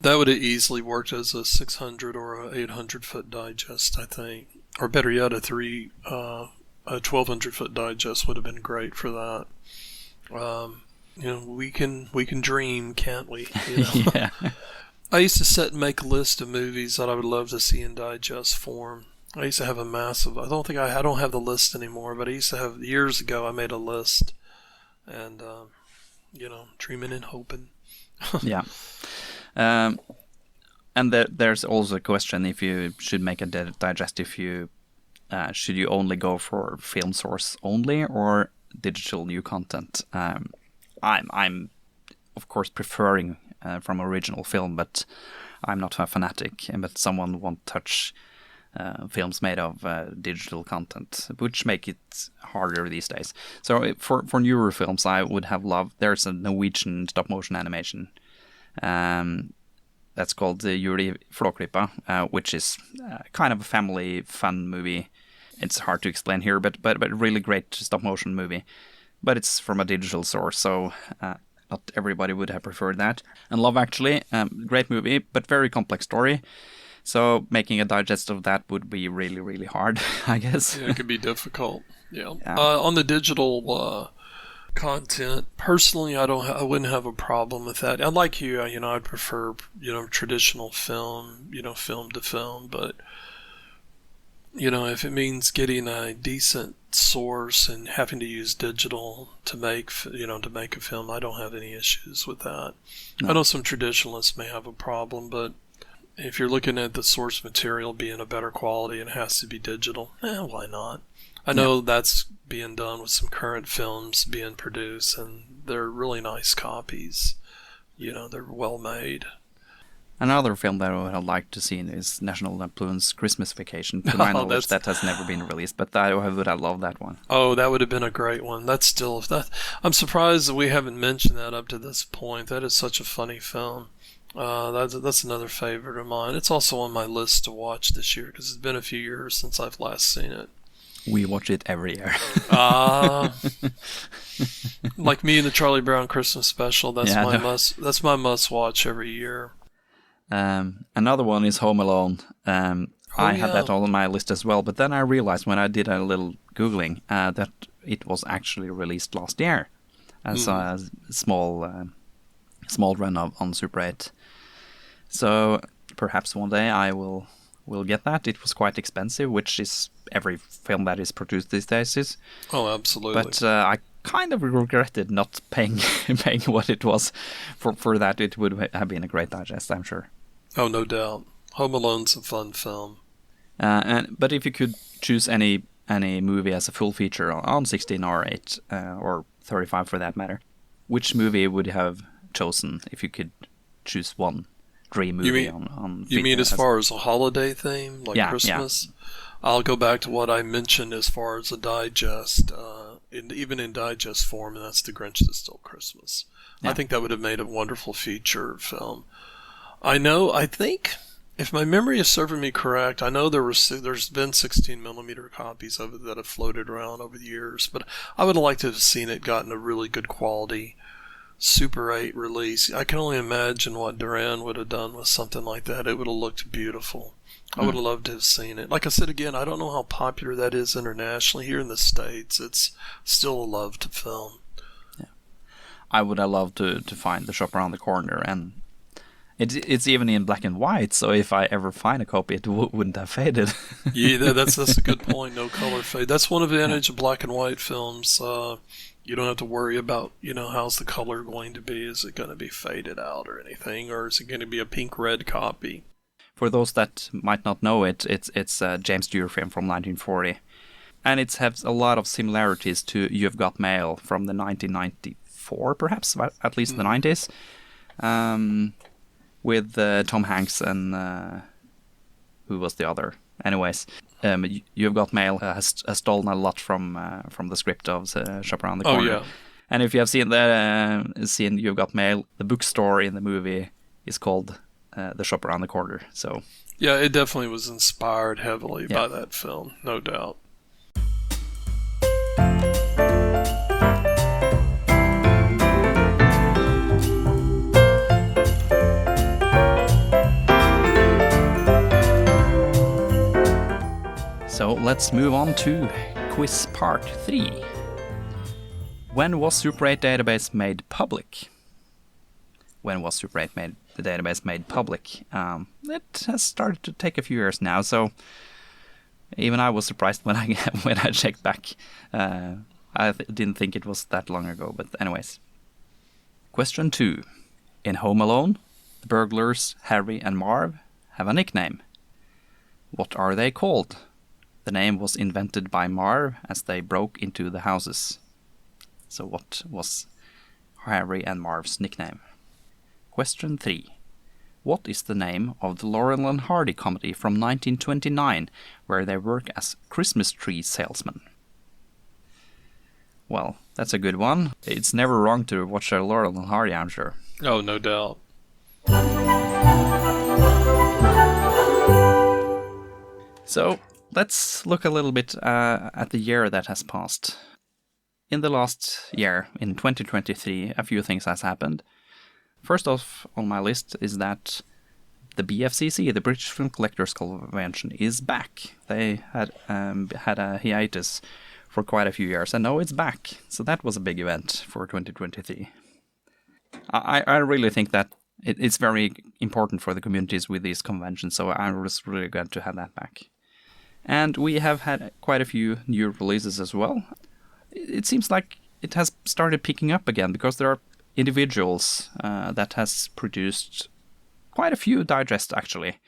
That would have easily worked as a 600 or a 800-foot digest, I think. Or better yet, a 1,200-foot digest would have been great for that. We can dream, can't we? Yeah. I used to sit and make a list of movies that I would love to see in digest form. I used to have a massive. I don't have the list anymore, but I used to have years ago. I made a list, and dreaming and hoping. Yeah. And there's also a question if you should make a digest. If you should you only go for film source only or digital new content. I'm of course preferring from original film, but I'm not a fanatic. But someone won't touch films made of digital content, which make it harder these days. So for newer films, I would have loved. There's a Norwegian stop motion animation that's called Juli Flåklypa, which is kind of a family fun movie. It's hard to explain here, but really great stop motion movie. But it's from a digital source, so not everybody would have preferred that. And Love Actually, great movie, but very complex story. So making a digest of that would be really, really hard, I guess. Yeah, it could be difficult. Yeah. On the digital content, personally, I wouldn't have a problem with that. I'd like you, I'd prefer, traditional film, film to film, but if it means getting a decent source and having to use digital to make a film, I don't have any issues with that. No. I know some traditionalists may have a problem, but if you're looking at the source material being a better quality and it has to be digital, why not? I know that's being done with some current films being produced, and they're really nice copies. They're well made. Another film that I would have liked to see is National Lampoon's Christmas Vacation. To my knowledge, that has never been released, but I would have loved that one. Oh, that would have been a great one. I'm surprised that we haven't mentioned that up to this point. That is such a funny film. That's another favorite of mine. It's also on my list to watch this year because it's been a few years since I've last seen it. We watch it every year. Like me and the Charlie Brown Christmas special. That's my must watch every year. Another one is Home Alone. I had that on my list as well, but then I realized when I did a little Googling that it was actually released last year as a small run on Super 8. So perhaps one day I will get that. It was quite expensive, which is every film that is produced these days is. Oh, absolutely. But I kind of regretted not paying what it was for that. It would have been a great digest, I'm sure. Oh, no doubt. Home Alone's a fun film. But if you could choose any movie as a full feature on 16 or 8 or 35 for that matter, which movie would you have chosen if you could choose one dream movie on You mean as far as a holiday theme, like Christmas? Yeah. I'll go back to what I mentioned as far as a digest, even in digest form, and that's The Grinch That Stole Christmas. Yeah. I think that would have made a wonderful feature film. I think, if my memory is serving me correct, I know there's been 16mm copies of it that have floated around over the years, but I would have liked to have seen it gotten a really good quality Super 8 release. I can only imagine what Derann would have done with something like that. It would have looked beautiful. I would have loved to have seen it. Like I said again, I don't know how popular that is internationally. Here in the States, it's still a loved film. Yeah, I would have loved to find The Shop Around the Corner, and it's even in black and white. So if I ever find a copy, it wouldn't have faded. Yeah, that's a good point. No color fade. That's one advantage of black and white films. You don't have to worry about, how's the color going to be? Is it going to be faded out or anything? Or is it going to be a pink-red copy? For those that might not know it, it's a James Stewart film from 1940. And it has a lot of similarities to You've Got Mail from the 1994, perhaps, at least the 90s. With Tom Hanks and who was the other? Anyways, You've Got Mail has stolen a lot from the script of Shop Around the Corner. Oh, yeah. And if you have seen You've Got Mail, the bookstore in the movie is called The Shop Around the Corner. So yeah, it definitely was inspired heavily by that film, no doubt. So let's move on to quiz part 3. When was Super 8 database made public? When was Super 8 the database made public? It has started to take a few years now, so even I was surprised when I checked back. I didn't think it was that long ago, but anyways. Question 2. In Home Alone, the burglars Harry and Marv have a nickname. What are they called? The name was invented by Marv as they broke into the houses. So what was Harry and Marv's nickname? Question 3. What is the name of the Laurel and Hardy comedy from 1929 where they work as Christmas tree salesmen? Well, that's a good one. It's never wrong to watch a Laurel and Hardy, I'm sure. Oh, no doubt. So, let's look a little bit at the year that has passed. In the last year, in 2023, a few things has happened. First off on my list is that the BFCC, the British Film Collectors Convention, is back. They had a hiatus for quite a few years, and now it's back. So that was a big event for 2023. I really think that it's very important for the communities with these conventions, so I was really glad to have that back. And we have had quite a few new releases as well. It seems like it has started picking up again because there are individuals that has produced quite a few digests actually.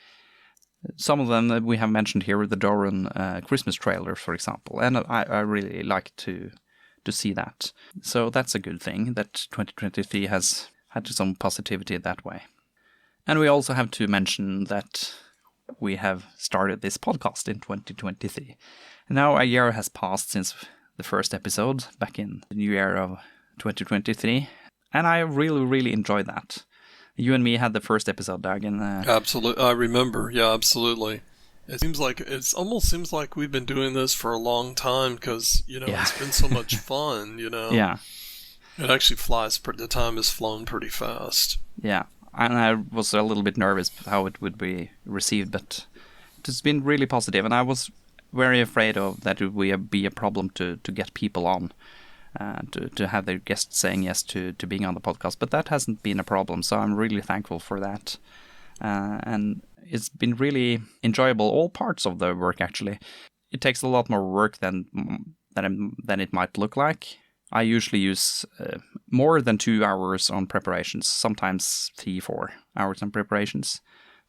Some of them that we have mentioned here, the Derann Christmas trailer, for example, and I really like to see that. So that's a good thing that 2023 has had some positivity that way. And we also have to mention that we have started this podcast in 2023. And now a year has passed since the first episode back in the new year of 2023, and I really, really enjoyed that. You and me had the first episode, Doug, and absolutely, I remember. Yeah, absolutely. It almost seems like we've been doing this for a long time because it's been so much fun. Yeah, it actually flies. The time has flown pretty fast. Yeah, and I was a little bit nervous how it would be received, but it's been really positive, and I was very afraid of that it would be a problem to get people on, to have their guests saying yes to being on the podcast. But that hasn't been a problem, so I'm really thankful for that. And it's been really enjoyable, all parts of the work, actually. It takes a lot more work than it might look like. I usually use more than 2 hours on preparations, sometimes 3-4 hours on preparations.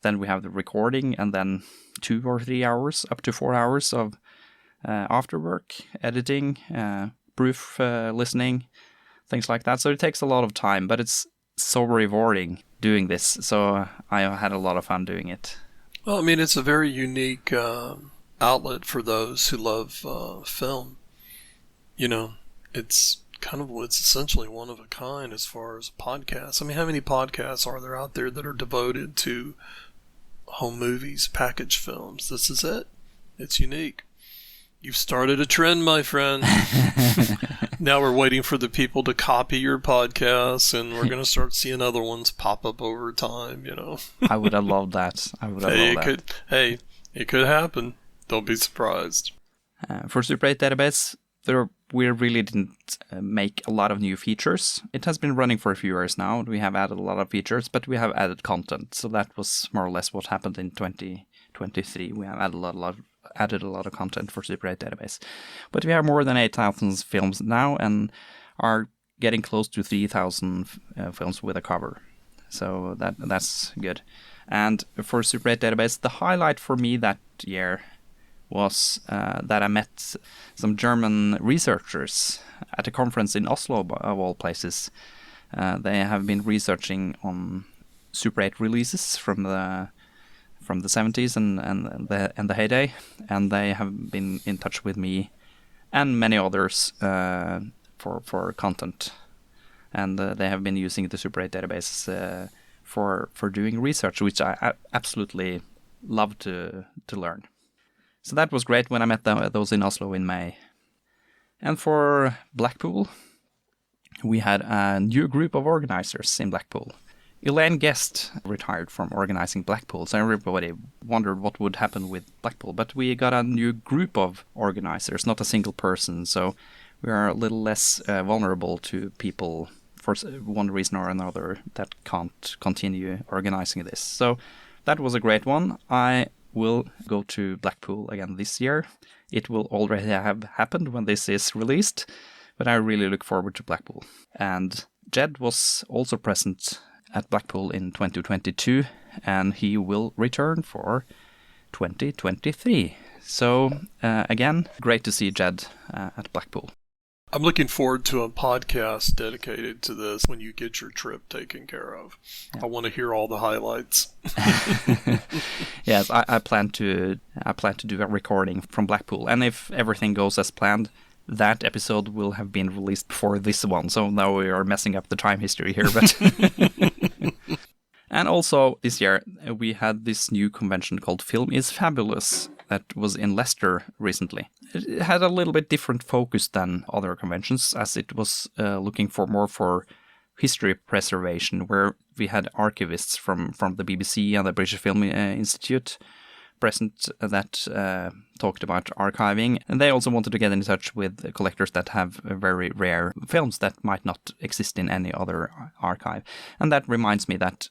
Then we have the recording, and then 2 or 3 hours, up to 4 hours of after work, editing, proof listening, things like that. So it takes a lot of time, but it's so rewarding doing this. So I had a lot of fun doing it. Well, I mean, it's a very unique outlet for those who love film. You know, it's essentially one of a kind as far as podcasts. I mean, how many podcasts are there out there that are devoted to home movies, package films? This is it. It's unique. You've started a trend, my friend. Now we're waiting for the people to copy your podcasts, and we're going to start seeing other ones pop up over time, you know. I would have loved that. It could happen. Don't be surprised. For Super 8 Database, we really didn't make a lot of new features. It has been running for a few years now. We have added a lot of features, but we have added content. So that was more or less what happened in 2023. We have added a lot of content for Super 8 Database. But we have more than 8,000 films now and are getting close to 3,000 films with a cover. So that's good. And for Super 8 Database, the highlight for me that year was that I met some German researchers at a conference in Oslo, of all places. They have been researching on Super 8 releases from the 70s and the heyday, and they have been in touch with me and many others for content, and they have been using the Super 8 database for doing research, which I absolutely love to learn. So that was great when I met those in Oslo in May. And for Blackpool, we had a new group of organizers in Blackpool. Elaine Guest retired from organizing Blackpool, so everybody wondered what would happen with Blackpool. But we got a new group of organizers, not a single person, so we are a little less vulnerable to people for one reason or another that can't continue organizing this. So that was a great one. I will go to Blackpool again this year. It will already have happened when this is released, but I really look forward to Blackpool. And Ged was also present at Blackpool in 2022, and he will return for 2023. So again, great to see Ged at Blackpool. I'm looking forward to a podcast dedicated to this when you get your trip taken care of. Yeah. I want to hear all the highlights. Yes, I plan to do a recording from Blackpool, and if everything goes as planned, that episode will have been released before this one. So now we are messing up the time history here, but. And also this year we had this new convention called Film is Fabulous that was in Leicester recently. It had a little bit different focus than other conventions, as it was looking more for history preservation, where we had archivists from the BBC and the British Film Institute present that talked about archiving. And they also wanted to get in touch with collectors that have very rare films that might not exist in any other archive. And that reminds me that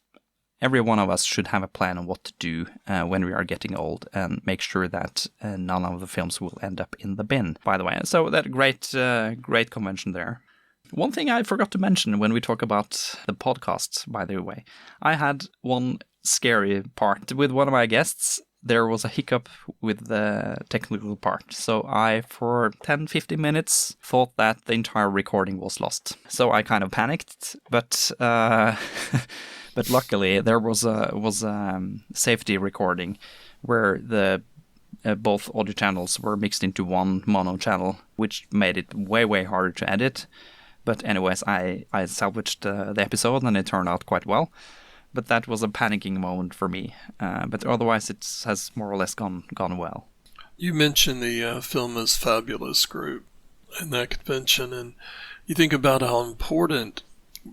every one of us should have a plan on what to do when we are getting old, and make sure that none of the films will end up in the bin, by the way. So that great convention there. One thing I forgot to mention when we talk about the podcasts, by the way, I had one scary part with one of my guests. There was a hiccup with the technical part. So I, for 10-15 minutes, thought that the entire recording was lost. So I kind of panicked, but but luckily there was a safety recording where the both audio channels were mixed into one mono channel, which made it way harder to edit. But anyways, I salvaged the episode, and it turned out quite well. But that was a panicking moment for me. But otherwise, it has more or less gone well. You mentioned the Film is Fabulous group in that convention, and you think about how important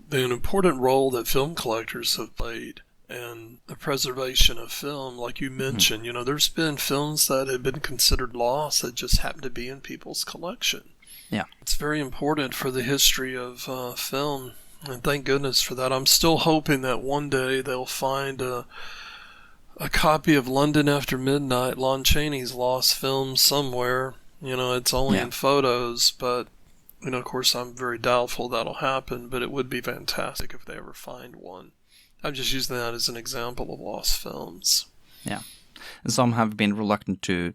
role that film collectors have played and the preservation of film, like you mentioned. You know, there's been films that have been considered lost that just happen to be in people's collection. Yeah. It's very important for the history of film, and thank goodness for that. I'm still hoping that one day they'll find a copy of London After Midnight, Lon Chaney's lost film, somewhere. You know, it's only in photos, but, you know, of course, I'm very doubtful that'll happen, but it would be fantastic if they ever find one. I'm just using that as an example of lost films. Yeah. And some have been reluctant to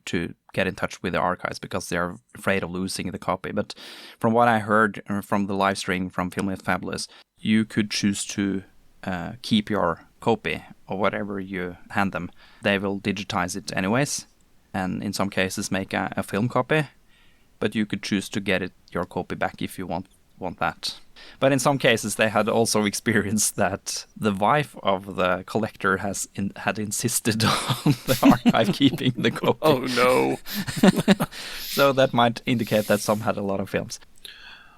get in touch with the archives because they're afraid of losing the copy. But from what I heard from the live stream from Film It Fabulous, you could choose to keep your copy or whatever you hand them. They will digitize it anyways, and in some cases make a film copy. But you could choose to get your copy back if you want that. But in some cases, they had also experienced that the wife of the collector had insisted on the archive keeping the copy. Oh, no. So that might indicate that some had a lot of films.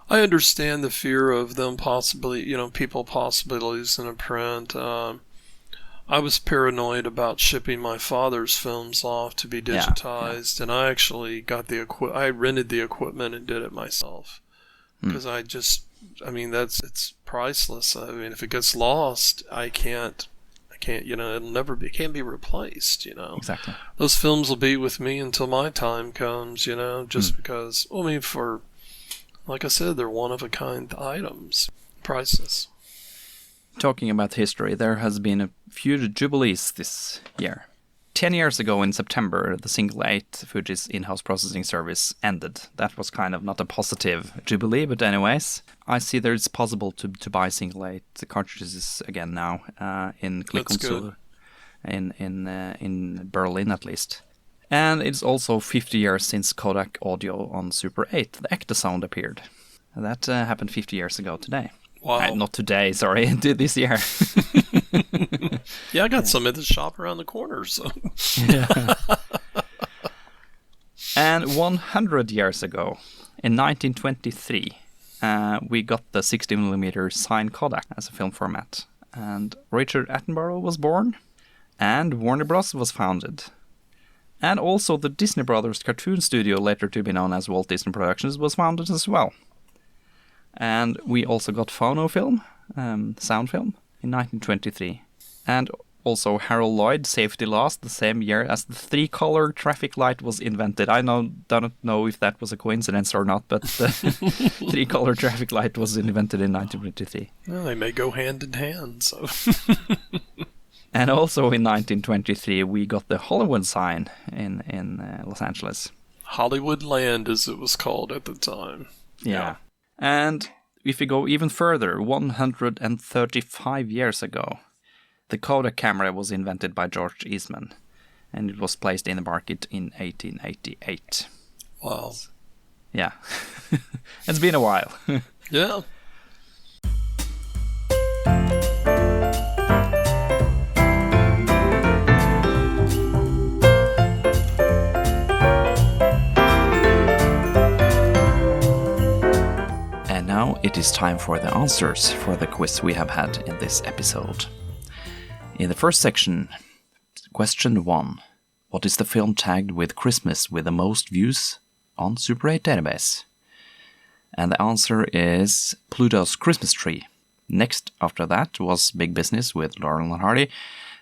I understand the fear of them possibly, you know, people possibly losing a print. I was paranoid about shipping my father's films off to be digitized, and I actually got I rented the equipment and did it myself. Because it's priceless. I mean, if it gets lost, I can't, you know, it can't be replaced, you know. Exactly. Those films will be with me until my time comes, you know, just because, well, I mean, like I said, they're one-of-a-kind items. Priceless. Talking about history, there has been a few jubilees this year. 10 years ago in September, the Single 8 Fuji's in-house processing service ended. That was kind of not a positive jubilee, but anyways, I see that it's possible to buy Single 8 cartridges again now in Click Console in Berlin at least. And it's also 50 years since Kodak Audio on Super 8, the Ectosound, appeared. That happened 50 years ago today. Wow. Not today, sorry, this year. Yeah, I got some at the shop around the corner, so. Yeah. And 100 years ago, in 1923, we got the 60mm Sign Kodak as a film format. And Richard Attenborough was born, and Warner Bros. Was founded. And also the Disney Brothers cartoon studio, later to be known as Walt Disney Productions, was founded as well. And we also got phonofilm, sound film, in 1923. And also Harold Lloyd, Safety Last, the same year as the 3-color traffic light was invented. I don't know if that was a coincidence or not, but the 3-color traffic light was invented in 1923. Well, they may go hand in hand, so... And also in 1923, we got the Hollywood sign in Los Angeles. Hollywood Land, as it was called at the time. Yeah. And if we go even further, 135 years ago, the Kodak camera was invented by George Eastman, and it was placed in the market in 1888. Wow. Yeah. It's been a while. Yeah. Now it is time for the answers for the quiz we have had in this episode. In the first section, question 1. What is the film tagged with Christmas with the most views on Super 8 database? And the answer is Pluto's Christmas Tree. Next after that was Big Business with Laurel and Hardy,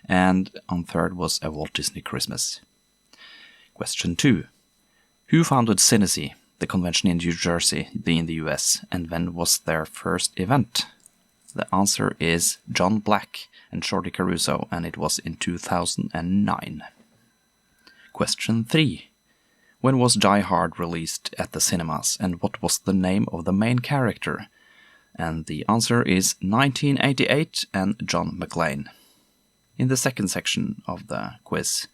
and on third was A Walt Disney Christmas. Question 2. Who founded Cinesi, the convention in New Jersey, in the US, and when was their first event? The answer is John Black and Shorty Caruso, and it was in 2009. Question 3. When was Die Hard released at the cinemas, and what was the name of the main character? And the answer is 1988 and John McClane. In the second section of the quiz,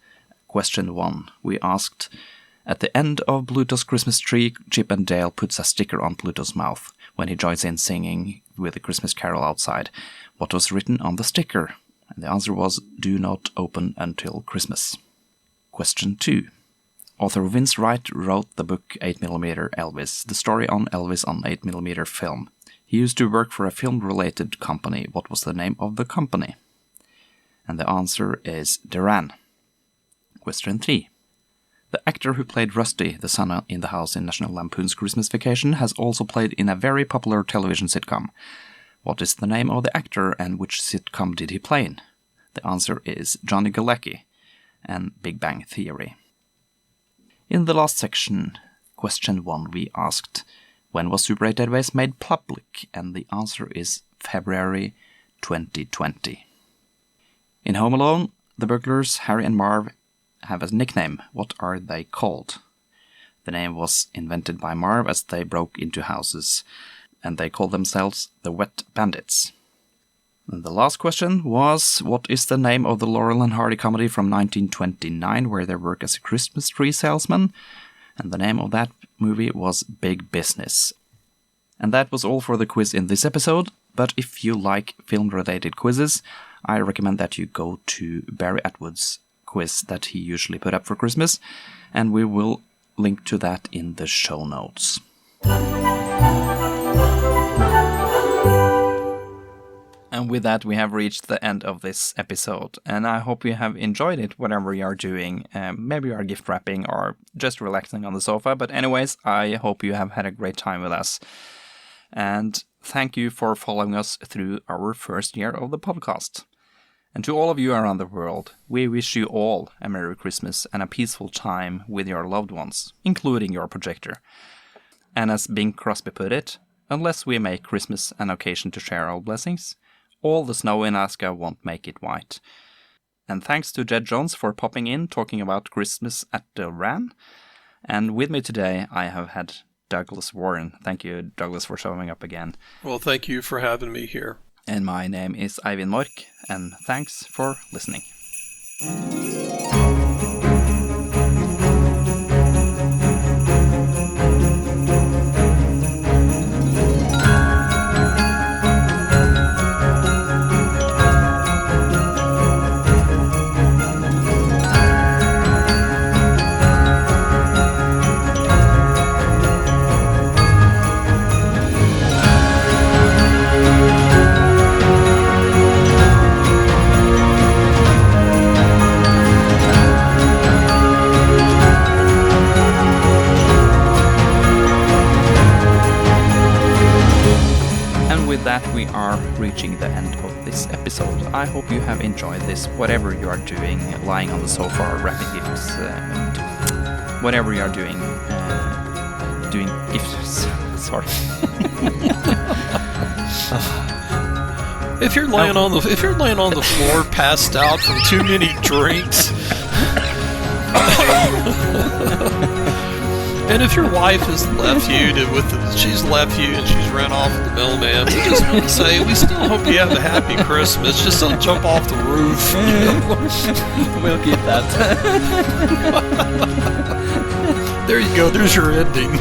question 1, we asked, at the end of Pluto's Christmas Tree, Chip and Dale puts a sticker on Pluto's mouth when he joins in singing with the Christmas carol outside. What was written on the sticker? And the answer was, do not open until Christmas. Question 2. Author Vince Wright wrote the book 8mm Elvis, the story on Elvis on 8mm film. He used to work for a film-related company. What was the name of the company? And the answer is Derann. Question 3. The actor who played Rusty, the son in the house in National Lampoon's Christmas Vacation, has also played in a very popular television sitcom. What is the name of the actor and which sitcom did he play in? The answer is Johnny Galecki and Big Bang Theory. In the last section, question 1, we asked, when was Super 8 Database made public? And the answer is February 2020. In Home Alone, the burglars Harry and Marv have a nickname. What are they called? The name was invented by Marv as they broke into houses, and they called themselves the Wet Bandits. And the last question was, what is the name of the Laurel and Hardy comedy from 1929 where they work as a Christmas tree salesman? And the name of that movie was Big Business. And that was all for the quiz in this episode, but if you like film-related quizzes, I recommend that you go to Barry Atwood's quiz that he usually put up for Christmas, and we will link to that in the show notes. And with that, we have reached the end of this episode, and I hope you have enjoyed it, whatever you are doing. Maybe you are gift wrapping or just relaxing on the sofa, but anyways, I hope you have had a great time with us. And thank you for following us through our first year of the podcast. And to all of you around the world, we wish you all a Merry Christmas and a peaceful time with your loved ones, including your projector. And as Bing Crosby put it, unless we make Christmas an occasion to share our blessings, all the snow in Alaska won't make it white. And thanks to Ged Jones for popping in talking about Christmas at Derann. And with me today, I have had Douglas Warren. Thank you, Douglas, for showing up again. Well, thank you for having me here. And my name is Eivind Mork, and thanks for listening. With that, we are reaching the end of this episode. I hope you have enjoyed this, whatever you are doing, lying on the sofa, wrapping gifts, whatever you are doing gifts. Sorry. If you're laying on the floor, passed out from too many drinks. And if your wife has left you she's left you and she's ran off with the mailman, we just want to say we still hope you have a happy Christmas. Just don't jump off the roof. We'll keep that. There you go. There's your ending.